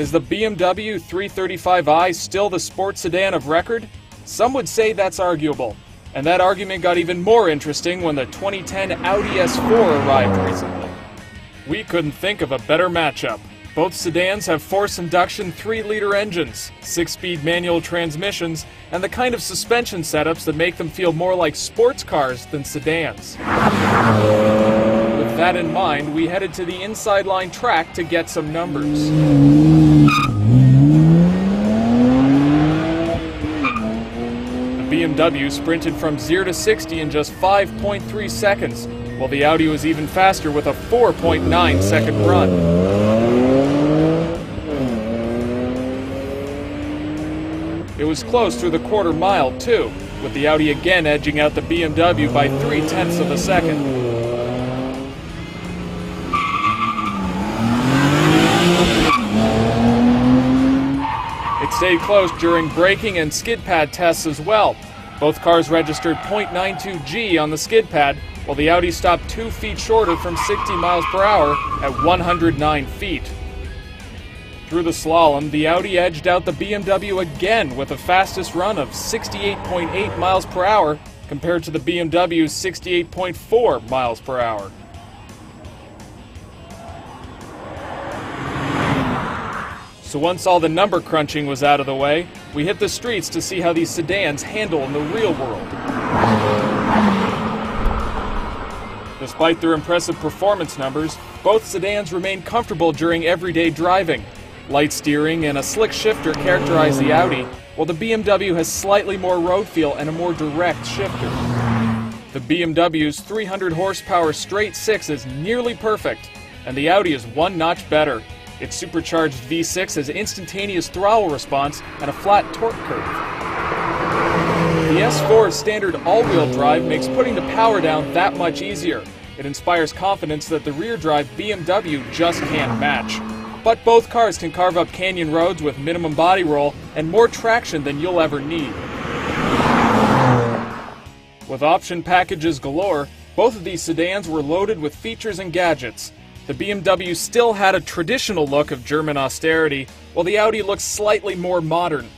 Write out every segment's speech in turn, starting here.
Is the BMW 335i still the sports sedan of record? Some would say that's arguable. And that argument got even more interesting when the 2010 Audi S4 arrived recently. We couldn't think of a better matchup. Both sedans have force induction 3-liter engines, 6-speed manual transmissions, and the kind of suspension setups that make them feel more like sports cars than sedans. With that in mind, we headed to the inside line track to get some numbers. The BMW sprinted from 0 to 60 in just 5.3 seconds, while the Audi was even faster with a 4.9 second run. It was close through the quarter mile, too, with the Audi again edging out the BMW by 0.3 of a second. It stayed close during braking and skid pad tests as well. Both cars registered 0.92 G on the skid pad, while the Audi stopped 2 feet shorter from 60 miles per hour at 109 feet. Through the slalom, the Audi edged out the BMW again with a fastest run of 68.8 miles per hour compared to the BMW's 68.4 miles per hour. So once all the number crunching was out of the way, we hit the streets to see how these sedans handle in the real world. Despite their impressive performance numbers, both sedans remain comfortable during everyday driving. Light steering and a slick shifter characterize the Audi, while the BMW has slightly more road feel and a more direct shifter. The BMW's 300 horsepower straight 6 is nearly perfect, and the Audi is one notch better. Its supercharged V6 has instantaneous throttle response and a flat torque curve. The S4's standard all-wheel drive makes putting the power down that much easier. It inspires confidence that the rear-drive BMW just can't match. But both cars can carve up canyon roads with minimum body roll and more traction than you'll ever need. With option packages galore, both of these sedans were loaded with features and gadgets. The BMW still had a traditional look of German austerity, while the Audi looks slightly more modern.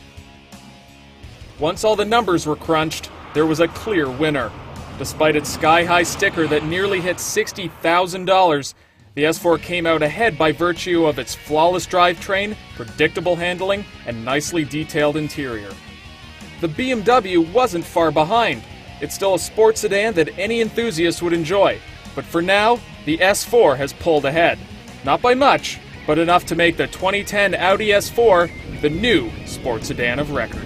Once all the numbers were crunched, there was a clear winner. Despite its sky-high sticker that nearly hit $60,000, the S4 came out ahead by virtue of its flawless drivetrain, predictable handling, and nicely detailed interior. The BMW wasn't far behind. It's still a sports sedan that any enthusiast would enjoy. But for now, the S4 has pulled ahead. Not by much, but enough to make the 2010 Audi S4 the new sports sedan of record.